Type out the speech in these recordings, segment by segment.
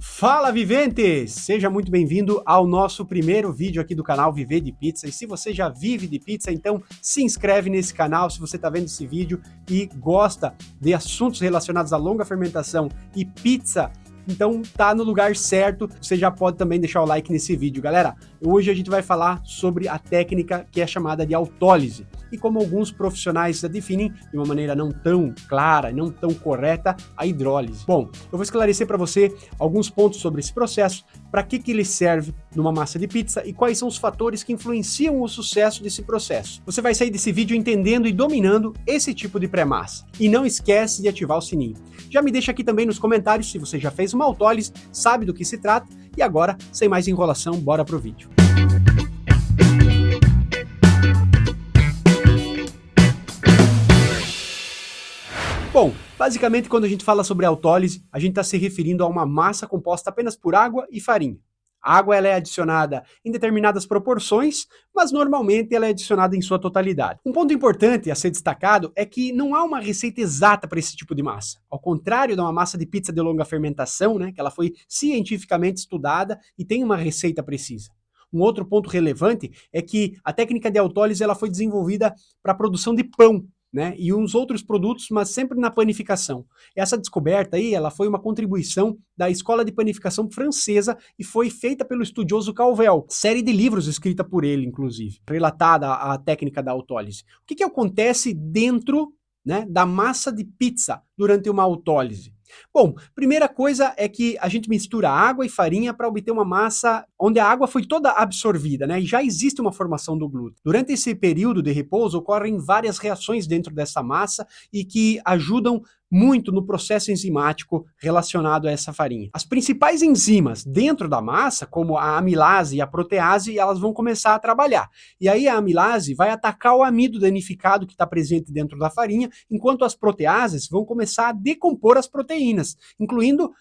Fala, viventes! Seja muito bem-vindo ao nosso primeiro vídeo aqui do canal Viver de Pizza. E se você já vive de pizza, então se inscreve nesse canal se você está vendo esse vídeo e gosta de assuntos relacionados à longa fermentação e pizza. Então tá no lugar certo, você já pode também deixar o like nesse vídeo. Galera, hoje a gente vai falar sobre a técnica que é chamada de autólise e como alguns profissionais a definem de uma maneira não tão clara, não tão correta, a hidrólise. Bom, eu vou esclarecer para você alguns pontos sobre esse processo, para que ele serve numa massa de pizza e quais são os fatores que influenciam o sucesso desse processo. Você vai sair desse vídeo entendendo e dominando esse tipo de pré-massa. E não esquece de ativar o sininho. Já me deixa aqui também nos comentários se você já fez uma autólise, sabe do que se trata, e agora, sem mais enrolação, bora pro vídeo. Bom, basicamente quando a gente fala sobre autólise, a gente está se referindo a uma massa composta apenas por água e farinha. A água ela é adicionada em determinadas proporções, mas normalmente ela é adicionada em sua totalidade. Um ponto importante a ser destacado é que não há uma receita exata para esse tipo de massa. Ao contrário de uma massa de pizza de longa fermentação, né, que ela foi cientificamente estudada e tem uma receita precisa. Um outro ponto relevante é que a técnica de autólise ela foi desenvolvida para a produção de pão, né, e uns outros produtos, mas sempre na panificação. Essa descoberta aí, ela foi uma contribuição da escola de panificação francesa e foi feita pelo estudioso Calvel, série de livros escrita por ele, inclusive, relatada a técnica da autólise. O que acontece dentro, né, da massa de pizza durante uma autólise? Bom, primeira coisa é que a gente mistura água e farinha para obter uma massa onde a água foi toda absorvida, né? E já existe uma formação do glúten. Durante esse período de repouso ocorrem várias reações dentro dessa massa e que ajudam muito no processo enzimático relacionado a essa farinha. As principais enzimas dentro da massa, como a amilase e a protease, elas vão começar a trabalhar. E aí a amilase vai atacar o amido danificado que está presente dentro da farinha, enquanto as proteases vão começar a decompor as proteínas, incluindo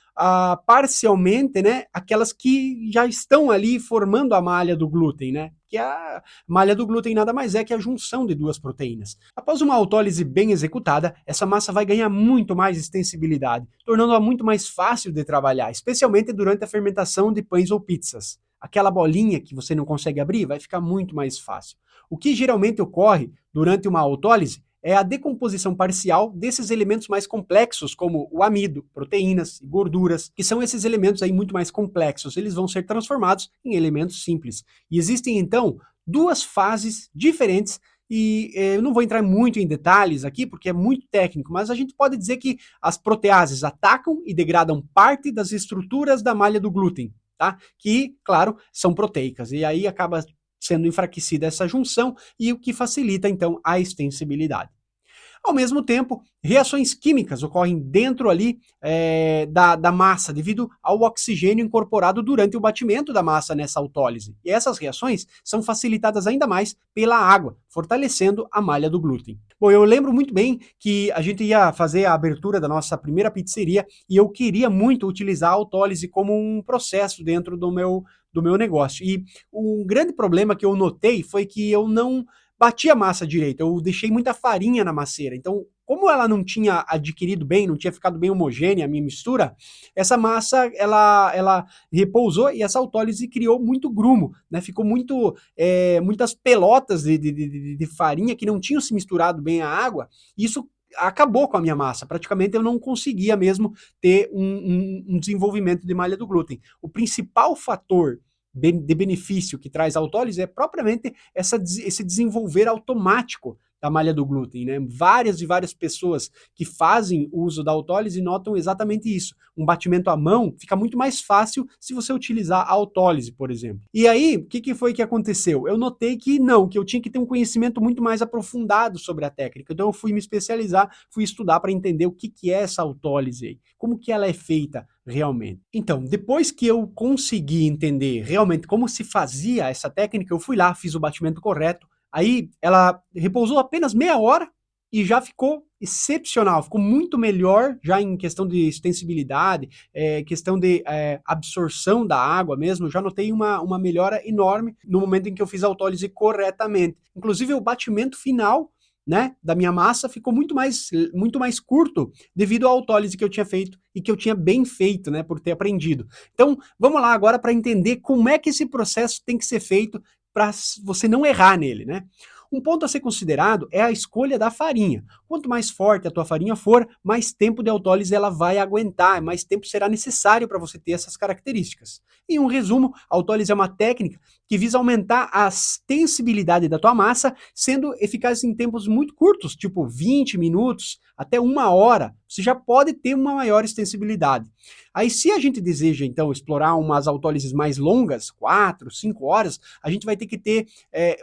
parcialmente, né, aquelas que já estão ali formando a malha do glúten, né? Que a malha do glúten nada mais é que a junção de duas proteínas. Após uma autólise bem executada, essa massa vai ganhar muito mais extensibilidade, tornando-a muito mais fácil de trabalhar, especialmente durante a fermentação de pães ou pizzas. Aquela bolinha que você não consegue abrir vai ficar muito mais fácil. O que geralmente ocorre durante uma autólise é a decomposição parcial desses elementos mais complexos, como o amido, proteínas e gorduras, que são esses elementos aí muito mais complexos. Eles vão ser transformados em elementos simples. E existem, então, duas fases diferentes e eu não vou entrar muito em detalhes aqui, porque é muito técnico, mas a gente pode dizer que as proteases atacam e degradam parte das estruturas da malha do glúten, tá? Que, claro, são proteicas, e aí acaba sendo enfraquecida essa junção e o que facilita, então, a extensibilidade. Ao mesmo tempo, reações químicas ocorrem dentro ali da massa, devido ao oxigênio incorporado durante o batimento da massa nessa autólise. E essas reações são facilitadas ainda mais pela água, fortalecendo a malha do glúten. Bom, eu lembro muito bem que a gente ia fazer a abertura da nossa primeira pizzeria e eu queria muito utilizar a autólise como um processo dentro do meu negócio. E um grande problema que eu notei foi que eu não bati a massa direito, eu deixei muita farinha na masseira. Então, como ela não tinha adquirido bem, não tinha ficado bem homogênea a minha mistura, essa massa ela repousou e essa autólise criou muito grumo, né? Ficou muitas pelotas de farinha que não tinham se misturado bem à água. E isso acabou com a minha massa. Praticamente eu não conseguia mesmo ter um desenvolvimento de malha do glúten. O principal fator de benefício que traz a autólise é propriamente esse desenvolver automático da malha do glúten, né? Várias e várias pessoas que fazem uso da autólise notam exatamente isso. Um batimento à mão fica muito mais fácil se você utilizar a autólise, por exemplo. E aí, o que foi que aconteceu? Eu notei que não, que eu tinha que ter um conhecimento muito mais aprofundado sobre a técnica. Então eu fui me especializar, fui estudar para entender o que é essa autólise aí, como que ela é feita realmente. Então, depois que eu consegui entender realmente como se fazia essa técnica, eu fui lá, fiz o batimento correto, aí ela repousou apenas meia hora e já ficou excepcional, ficou muito melhor já em questão de extensibilidade, questão de absorção da água mesmo, já notei uma melhora enorme no momento em que eu fiz a autólise corretamente. Inclusive o batimento final, né, da minha massa ficou muito mais curto devido à autólise que eu tinha feito e que eu tinha bem feito, né, por ter aprendido. Então, vamos lá agora para entender como é que esse processo tem que ser feito para você não errar nele, né? Um ponto a ser considerado é a escolha da farinha. Quanto mais forte a tua farinha for, mais tempo de autólise ela vai aguentar, mais tempo será necessário para você ter essas características. Em um resumo, a autólise é uma técnica que visa aumentar a tensibilidade da tua massa, sendo eficaz em tempos muito curtos, tipo 20 minutos até 1 hora. Você já pode ter uma maior extensibilidade. Aí, se a gente deseja, então, explorar umas autólises mais longas, 4, 5 horas, a gente vai ter que ter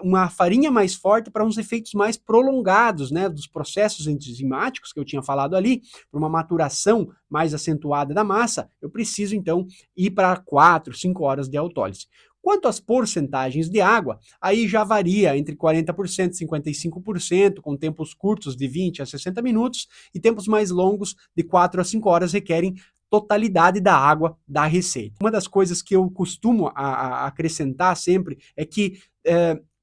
uma farinha mais forte para uns efeitos mais prolongados, né, dos processos enzimáticos que eu tinha falado ali, para uma maturação mais acentuada da massa, eu preciso, então, ir para 4, 5 horas de autólise. Quanto às porcentagens de água, aí já varia entre 40% e 55%, com tempos curtos de 20 a 60 minutos, e tempos mais longos de 4 a 5 horas requerem totalidade da água da receita. Uma das coisas que eu costumo acrescentar sempre é que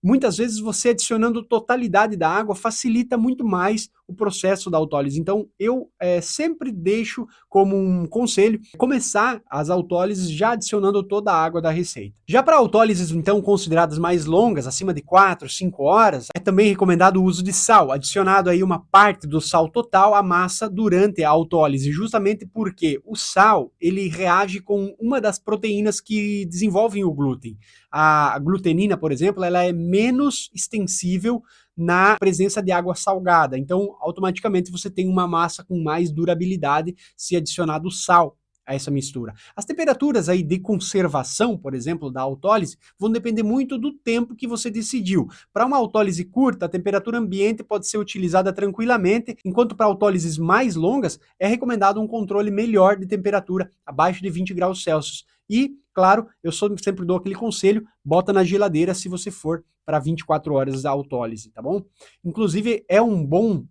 muitas vezes você adicionando totalidade da água facilita muito mais o processo da autólise. Então eu sempre deixo como um conselho começar as autólises já adicionando toda a água da receita. Já para autólises então consideradas mais longas, acima de 4, 5 horas, é também recomendado o uso de sal, adicionado aí uma parte do sal total à massa durante a autólise, justamente porque o sal ele reage com uma das proteínas que desenvolvem o glúten. A glutenina, por exemplo, ela é menos extensível na presença de água salgada. Então, automaticamente você tem uma massa com mais durabilidade se adicionado sal a essa mistura. As temperaturas aí de conservação, por exemplo, da autólise, vão depender muito do tempo que você decidiu. Para uma autólise curta, a temperatura ambiente pode ser utilizada tranquilamente, enquanto para autólises mais longas é recomendado um controle melhor de temperatura, abaixo de 20 graus Celsius. E, claro, eu sempre dou aquele conselho, bota na geladeira se você for para 24 horas da autólise, tá bom? Inclusive, é um bom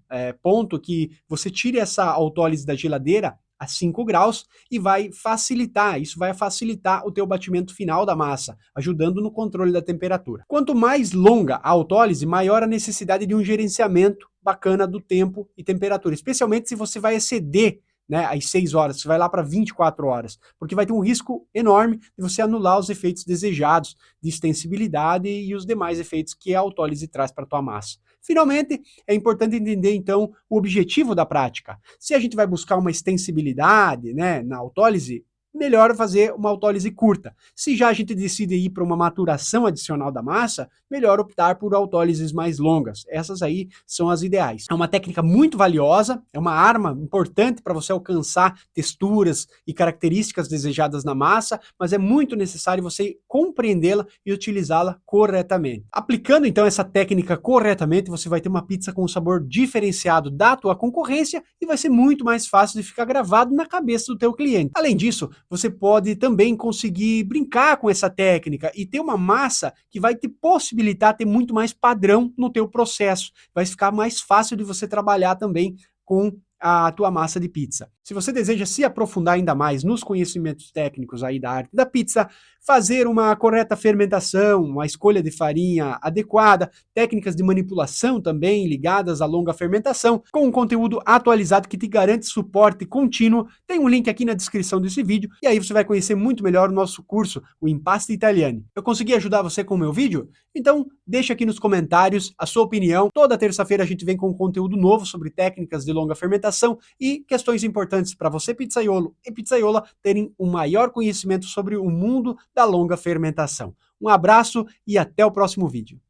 ponto que você tire essa autólise da geladeira a 5 graus e vai facilitar o teu batimento final da massa, ajudando no controle da temperatura. Quanto mais longa a autólise, maior a necessidade de um gerenciamento bacana do tempo e temperatura, especialmente se você vai exceder, né, às 6 horas, você vai lá para 24 horas, porque vai ter um risco enorme de você anular os efeitos desejados de extensibilidade e os demais efeitos que a autólise traz para a tua massa. Finalmente, é importante entender, então, o objetivo da prática. Se a gente vai buscar uma extensibilidade, né, na autólise, melhor fazer uma autólise curta. Se já a gente decide ir para uma maturação adicional da massa, melhor optar por autólises mais longas. Essas aí são as ideais. É uma técnica muito valiosa, é uma arma importante para você alcançar texturas e características desejadas na massa, mas é muito necessário você compreendê-la e utilizá-la corretamente. Aplicando então essa técnica corretamente, você vai ter uma pizza com um sabor diferenciado da tua concorrência e vai ser muito mais fácil de ficar gravado na cabeça do teu cliente. Além disso, você pode também conseguir brincar com essa técnica e ter uma massa que vai te possibilitar ter muito mais padrão no teu processo. Vai ficar mais fácil de você trabalhar também com a tua massa de pizza. Se você deseja se aprofundar ainda mais nos conhecimentos técnicos aí da arte da pizza, fazer uma correta fermentação, uma escolha de farinha adequada, técnicas de manipulação também ligadas à longa fermentação, com um conteúdo atualizado que te garante suporte contínuo, tem um link aqui na descrição desse vídeo e aí você vai conhecer muito melhor o nosso curso, o Impasto Italiani. Eu consegui ajudar você com o meu vídeo? Então deixa aqui nos comentários a sua opinião. Toda terça-feira a gente vem com conteúdo novo sobre técnicas de longa fermentação e questões importantes para você, pizzaiolo e pizzaiola, terem um maior conhecimento sobre o mundo da longa fermentação. Um abraço e até o próximo vídeo.